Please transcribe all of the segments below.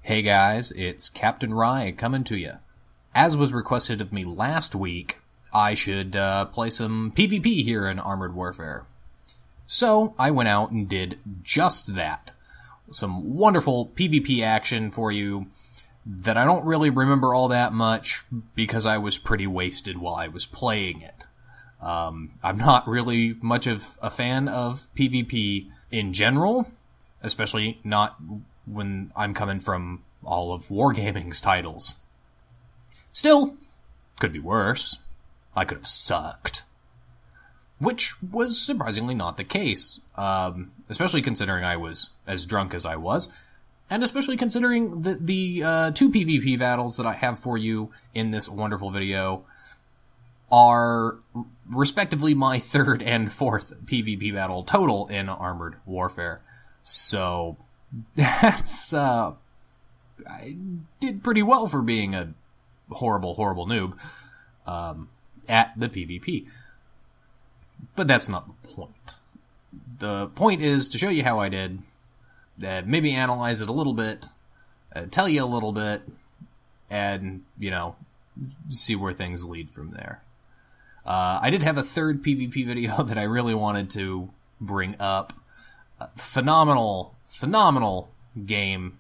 Hey guys, it's Captain Rye coming to you. As was requested of me last week, I should play some PvP here in Armored Warfare. So I went out and did just that. Some wonderful PvP action for you that I don't really remember all that much because I was pretty wasted while I was playing it. I'm not really much of a fan of PvP in general, especially not when I'm coming from all of Wargaming's titles. Still, could be worse. I could have sucked. Which was surprisingly not the case, especially considering I was as drunk as I was, and especially considering the two PvP battles that I have for you in this wonderful video are respectively my third and fourth PvP battle total in Armored Warfare. So that's, I did pretty well for being a horrible, horrible noob, at the PvP. But that's not the point. The point is to show you how I did, maybe analyze it a little bit, tell you a little bit, and, you know, see where things lead from there. I did have a third PvP video that I really wanted to bring up. Phenomenal game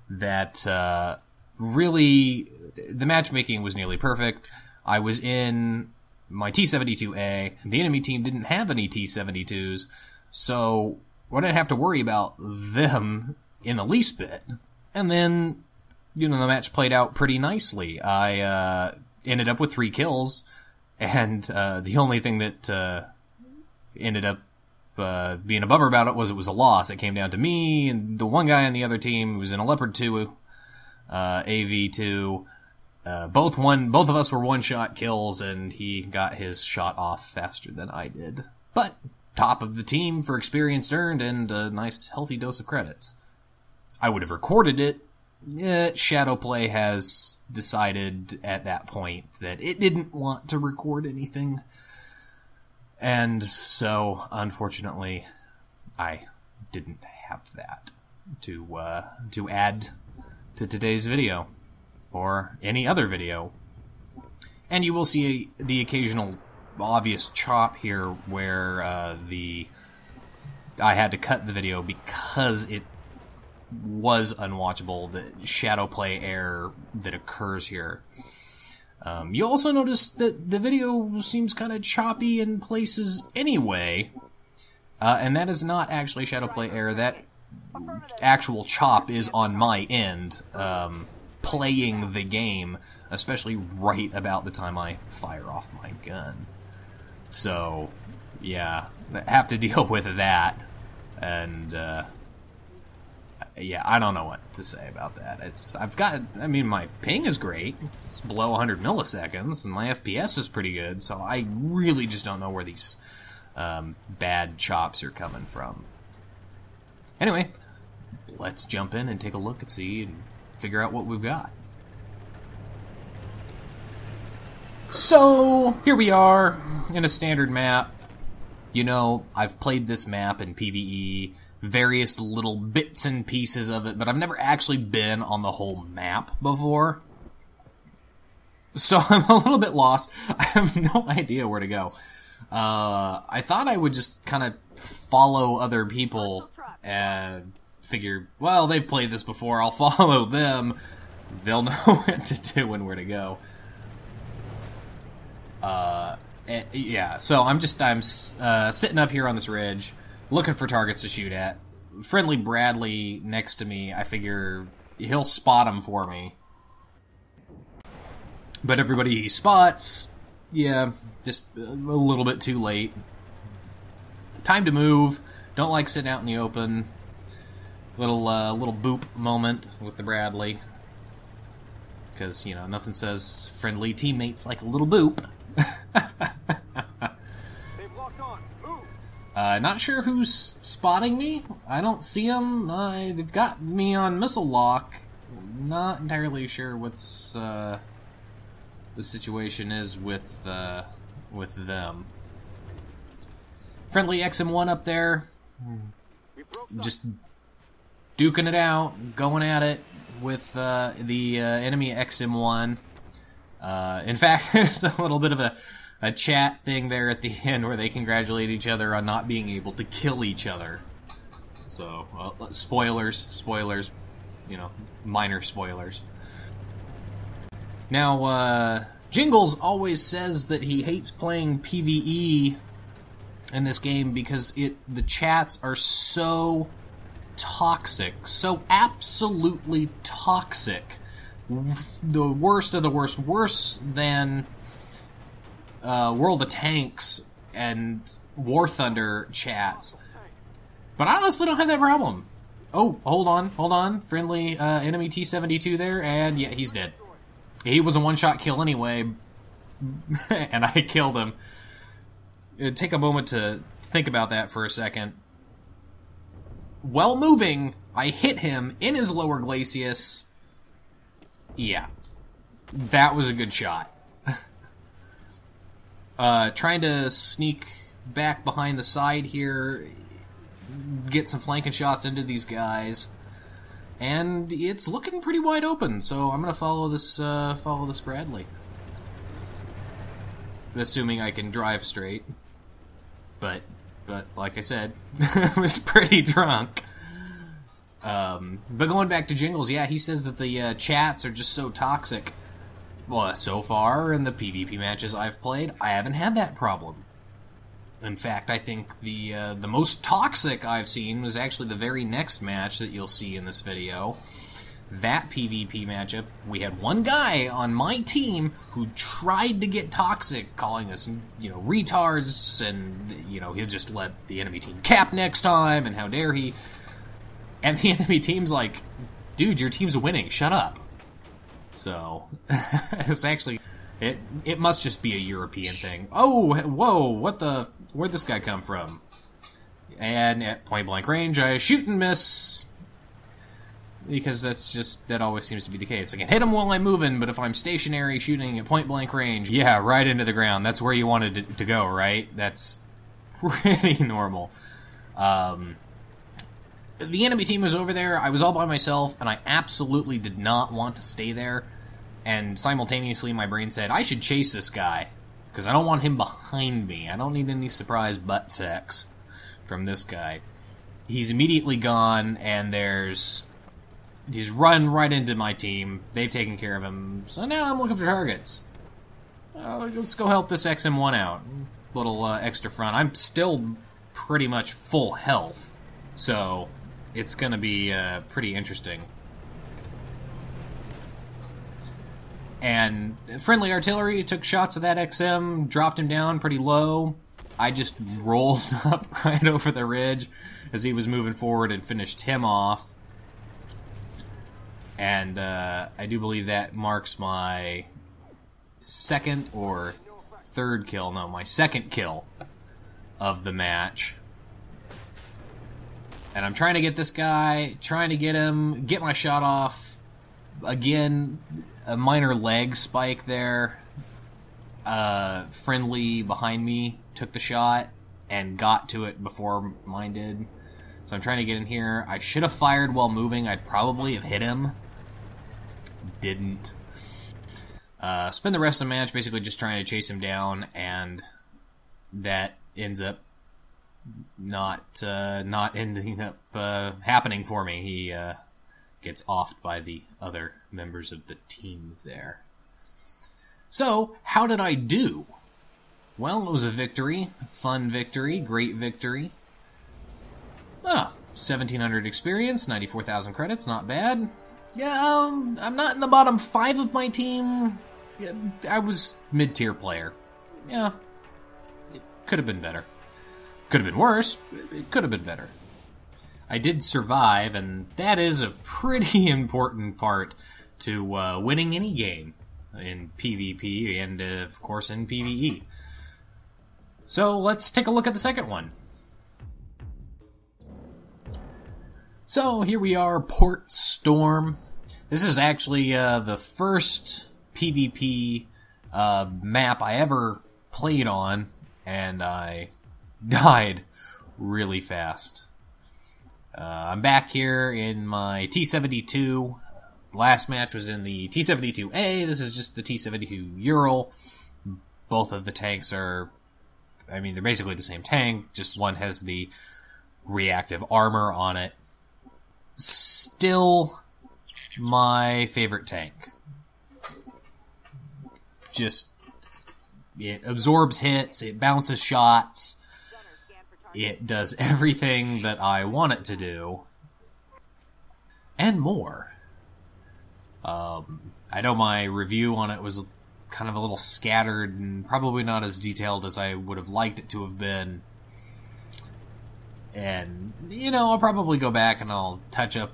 that really, the matchmaking was nearly perfect. I was in my T-72A, the enemy team didn't have any T-72s, so I didn't have to worry about them in the least bit. And then, you know, the match played out pretty nicely. I ended up with 3 kills, and the only thing that ended up being a bummer about it was a loss. It came down to me and the one guy on the other team who was in a Leopard 2, AV2. Both of us were one-shot kills, and he got his shot off faster than I did. But top of the team for experience earned and a nice healthy dose of credits. I would have recorded it. Shadowplay has decided at that point that it didn't want to record anything. And so, unfortunately, I didn't have that to add to today's video, or any other video. And you will see the occasional obvious chop here where I had to cut the video because it was unwatchable, the shadowplay error that occurs here. You also notice that the video seems kind of choppy in places anyway, and that is not actually shadowplay error. That actual chop is on my end, playing the game, especially right about the time I fire off my gun. So, yeah, I have to deal with that, and yeah, I don't know what to say about that. I mean, my ping is great. It's below 100 milliseconds, and my FPS is pretty good, so I really just don't know where these bad chops are coming from. Anyway, let's jump in and take a look and see and figure out what we've got. So, here we are in a standard map. You know, I've played this map in PvE, various little bits and pieces of it, but I've never actually been on the whole map before. So I'm a little bit lost. I have no idea where to go. I thought I would just kind of follow other people and figure, well, they've played this before, I'll follow them. They'll know what to do and where to go. Yeah, so I'm sitting up here on this ridge, looking for targets to shoot at. Friendly Bradley next to me, I figure he'll spot him for me. But everybody he spots, yeah, just a little bit too late. Time to move. Don't like sitting out in the open. Little boop moment with the Bradley. Because, you know, nothing says friendly teammates like a little boop. Not sure who's spotting me. I don't see them. They've got me on missile lock. Not entirely sure what's the situation is with them. Friendly XM1 up there, just duking it out, going at it with the enemy XM1. In fact, there's a little bit of a chat thing there at the end where they congratulate each other on not being able to kill each other. So, spoilers, you know, minor spoilers. Now, Jingles always says that he hates playing PvE in this game because the chats are so toxic, so absolutely toxic. The worst of the worst, worse than World of Tanks and War Thunder chats. But I honestly don't have that problem. Oh, hold on. Friendly enemy T-72 there, and yeah, he's dead. He was a one-shot kill anyway, and I killed him. Take a moment to think about that for a second. While moving, I hit him in his lower glacis. Yeah, that was a good shot. Trying to sneak back behind the side here, get some flanking shots into these guys, and it's looking pretty wide open. So I'm gonna follow this Bradley, assuming I can drive straight. But like I said, I was pretty drunk. But going back to Jingles, yeah, he says that the chats are just so toxic. Well, so far in the PvP matches I've played, I haven't had that problem. In fact, I think the most toxic I've seen was actually the very next match that you'll see in this video. That PvP matchup, we had one guy on my team who tried to get toxic, calling us, you know, retards, and, you know, he'll just let the enemy team cap next time, and how dare he. And the enemy team's like, dude, your team's winning, shut up. So, it's actually, it must just be a European thing. Oh, whoa, where'd this guy come from? And at point blank range, I shoot and miss, because that always seems to be the case. I can hit him while I'm moving, but if I'm stationary shooting at point blank range, yeah, right into the ground. That's where you wanted it to go, right? That's pretty normal. The enemy team was over there, I was all by myself, and I absolutely did not want to stay there, and simultaneously my brain said, I should chase this guy, because I don't want him behind me. I don't need any surprise butt sex from this guy. He's immediately gone, and he's run right into my team. They've taken care of him, so now I'm looking for targets. Let's go help this XM1 out. Little extra front. I'm still pretty much full health, so it's going to be pretty interesting. And friendly artillery took shots of that XM, dropped him down pretty low. I just rolled up right over the ridge as he was moving forward and finished him off. And I do believe that marks my second or third kill. No, my second kill of the match. And I'm trying to get this guy, trying to get him, get my shot off. Again, a minor leg spike there. Friendly behind me took the shot and got to it before mine did. So I'm trying to get in here. I should have fired while moving. I'd probably have hit him. Didn't. Spend the rest of the match basically just trying to chase him down, and that ends up not ending up happening for me. He gets offed by the other members of the team there. So, how did I do? Well, it was a victory. Fun victory. Great victory. 1,700 experience, 94,000 credits, not bad. Yeah, I'm not in the bottom 5 of my team. Yeah, I was mid-tier player. Yeah, it could have been better. Could have been worse. It could have been better. I did survive, and that is a pretty important part to winning any game. in PvP and, of course, in PvE. So let's take a look at the second one. So here we are, Port Storm. This is actually the first PvP map I ever played on, and I died really fast. I'm back here in my T-72. Last match was in the T-72A. This is just the T-72 Ural. Both of the tanks are, I mean, they're basically the same tank, just one has the reactive armor on it. Still my favorite tank. Just, it absorbs hits, it bounces shots, it does everything that I want it to do, and more. I know my review on it was kind of a little scattered and probably not as detailed as I would have liked it to have been. And, you know, I'll probably go back and I'll touch up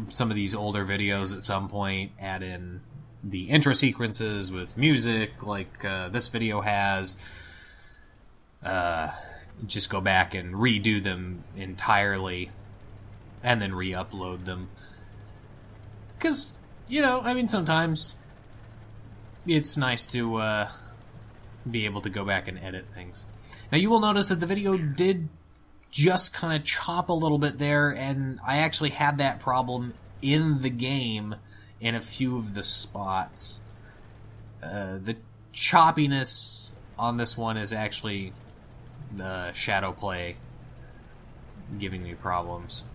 some of these older videos at some point, add in the intro sequences with music like this video has. Just go back and redo them entirely and then re-upload them. Because, you know, I mean, sometimes it's nice to be able to go back and edit things. Now, you will notice that the video did just kind of chop a little bit there, and I actually had that problem in the game in a few of the spots. The choppiness on this one is actually the shadowplay giving me problems.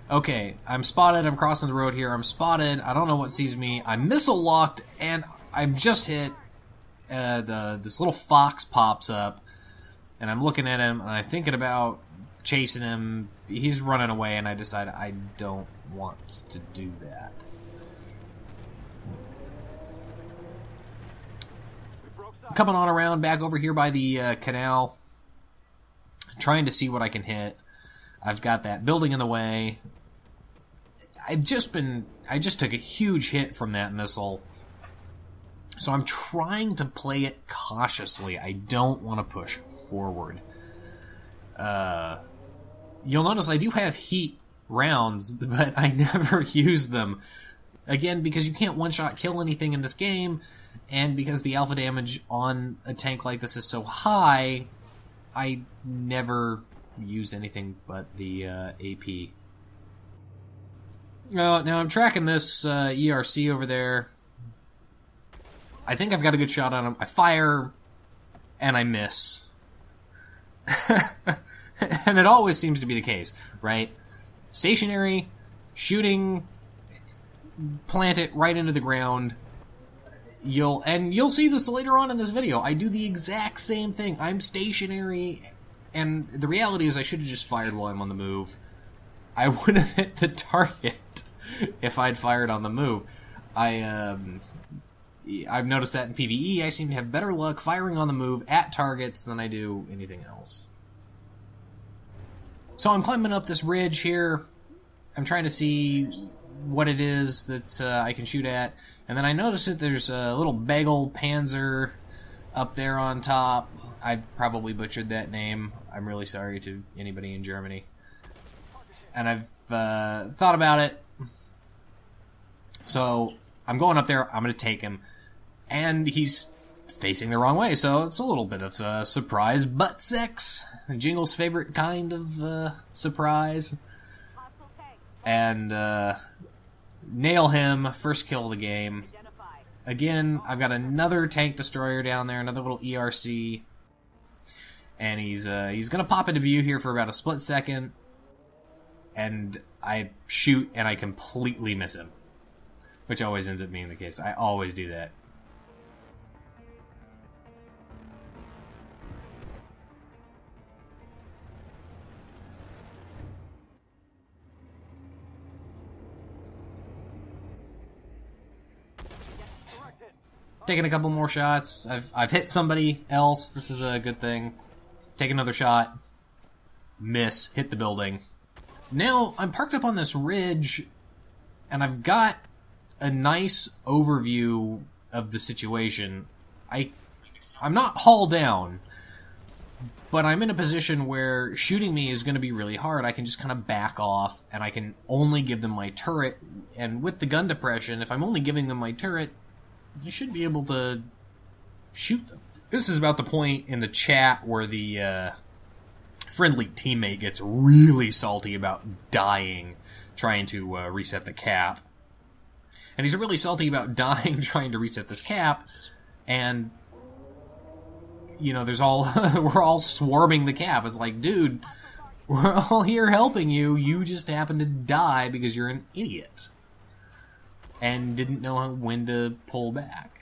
Okay, I'm spotted, I'm crossing the road here, I'm spotted, I don't know what sees me, I'm missile locked, and I'm just hit, this little fox pops up, and I'm looking at him, and I'm thinking about chasing him. He's running away, and I decide I don't want to do that. Coming on around back over here by the canal, trying to see what I can hit. I've got that building in the way. I just took a huge hit from that missile. So I'm trying to play it cautiously. I don't want to push forward. You'll notice I do have heat rounds, but I never use them. Again, because you can't one-shot kill anything in this game, and because the alpha damage on a tank like this is so high, I never use anything but the AP. Now I'm tracking this ERC over there. I think I've got a good shot on him. I fire, and I miss. And it always seems to be the case, right? Stationary, shooting, plant it right into the ground. You'll see this later on in this video. I do the exact same thing. I'm stationary, and the reality is I should have just fired while I'm on the move. I would have hit the target if I'd fired on the move. I've noticed that in PvE, I seem to have better luck firing on the move at targets than I do anything else. So I'm climbing up this ridge here. I'm trying to see what it is that I can shoot at. And then I notice that there's a little bagel panzer up there on top. I've probably butchered that name. I'm really sorry to anybody in Germany. And I've thought about it. So I'm going up there, I'm going to take him, and he's facing the wrong way, so it's a little bit of surprise butt sex. Jingle's favorite kind of surprise. And nail him, first kill of the game. Again, I've got another tank destroyer down there, another little ERC, and he's going to pop into view here for about a split second, and I shoot, and I completely miss him. Which always ends up being the case. I always do that. Taking a couple more shots. I've hit somebody else. This is a good thing. Take another shot. Miss. Hit the building. Now, I'm parked up on this ridge, and I've got a nice overview of the situation. I'm not hauled down, but I'm in a position where shooting me is going to be really hard. I can just kind of back off, and I can only give them my turret. And with the gun depression, if I'm only giving them my turret, I should be able to shoot them. This is about the point in the chat where the friendly teammate gets really salty about dying trying to reset the cap. And he's really salty about dying trying to reset this cap, and you know, we're all swarming the cap. It's like, dude, we're all here helping you. You just happen to die because you're an idiot and didn't know when to pull back.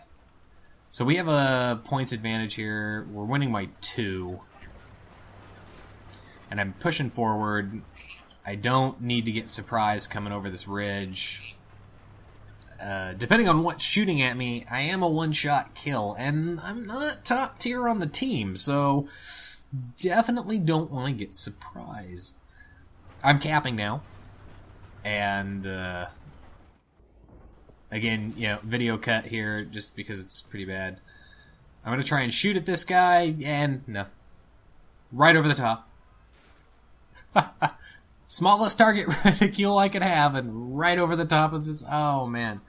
So we have a points advantage here. We're winning by 2. And I'm pushing forward. I don't need to get surprised coming over this ridge. Depending on what's shooting at me, I am a one-shot kill, and I'm not top tier on the team, so definitely don't want to get surprised. I'm capping now, and again, you know, video cut here just because it's pretty bad. I'm going to try and shoot at this guy, and no. Right over the top. Smallest target reticule I could have, and right over the top of this. Oh, man.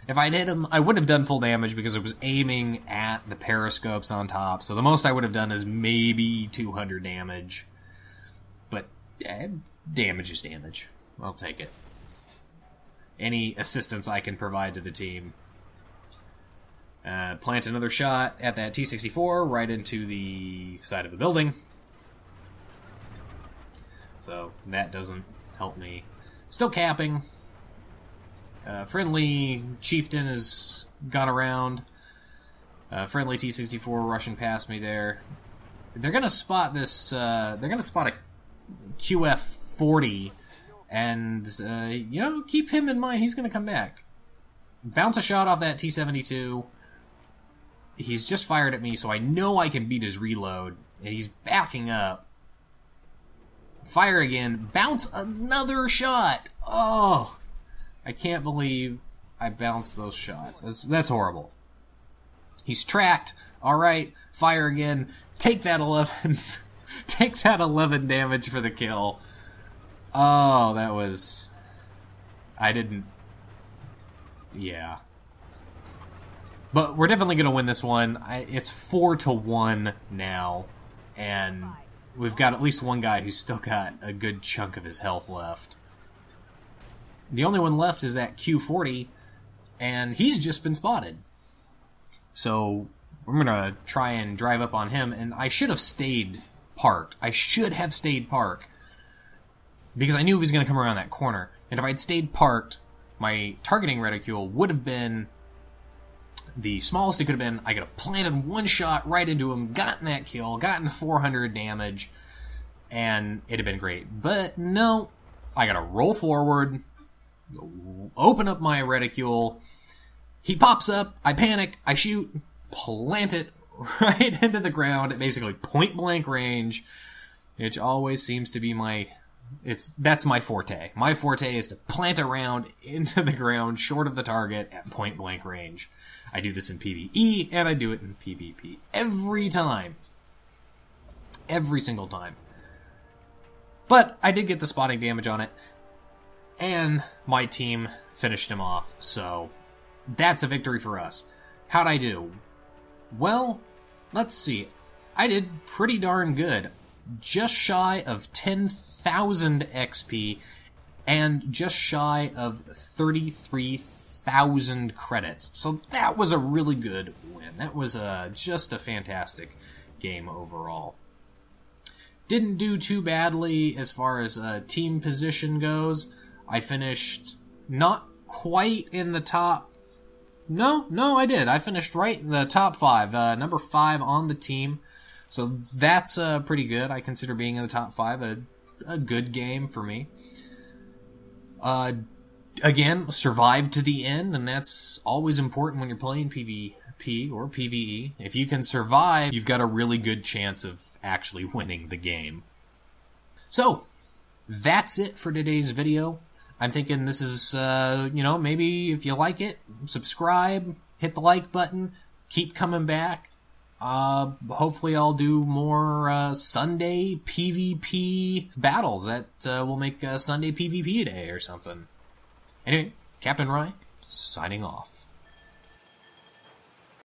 If I'd hit him, I would have done full damage because I was aiming at the periscopes on top. So the most I would have done is maybe 200 damage. But damage is damage. I'll take it. Any assistance I can provide to the team. Plant another shot at that T-64 right into the side of the building. So that doesn't help me. Still capping. Friendly Chieftain has gone around. Friendly T-64 rushing past me there. They're gonna spot this. They're gonna spot a QF-40, and you know, keep him in mind. He's gonna come back. Bounce a shot off that T-72. He's just fired at me, so I know I can beat his reload. And he's backing up. Fire again. Bounce another shot. Oh. I can't believe I bounced those shots. That's horrible. He's tracked. All right, fire again. Take that 11. Take that 11 damage for the kill. Oh, that was. I didn't. Yeah. But we're definitely gonna win this one. It's 4-1 now, and we've got at least one guy who's still got a good chunk of his health left. The only one left is that Q40, and he's just been spotted. So we're going to try and drive up on him, and I should have stayed parked. I should have stayed parked, because I knew he was going to come around that corner. And if I'd stayed parked, my targeting reticule would have been the smallest it could have been. I could have planted one shot right into him, gotten that kill, gotten 400 damage, and it'd have been great. But no, I got to roll forward, open up my reticule, he pops up, I panic, I shoot, plant it right into the ground at basically point blank range, which always seems to be that's my forte. My forte is to plant a round into the ground short of the target at point blank range. I do this in PvE, and I do it in PvP. Every time. Every single time. But I did get the spotting damage on it, and my team finished him off, so that's a victory for us. How'd I do? Well, let's see. I did pretty darn good. Just shy of 10,000 XP, and just shy of 33,000 credits. So that was a really good win. That was just a fantastic game overall. Didn't do too badly as far as team position goes. I finished not quite in the top. No, I did. I finished right in the top 5. Number 5 on the team. So that's pretty good. I consider being in the top 5 a good game for me. Again, survived to the end, and that's always important when you're playing PvP or PvE. If you can survive, you've got a really good chance of actually winning the game. So, that's it for today's video. I'm thinking this is, maybe if you like it, subscribe, hit the like button, keep coming back. Hopefully I'll do more, Sunday PvP battles. That, will make Sunday PvP day or something. Anyway, Captain Rye, signing off.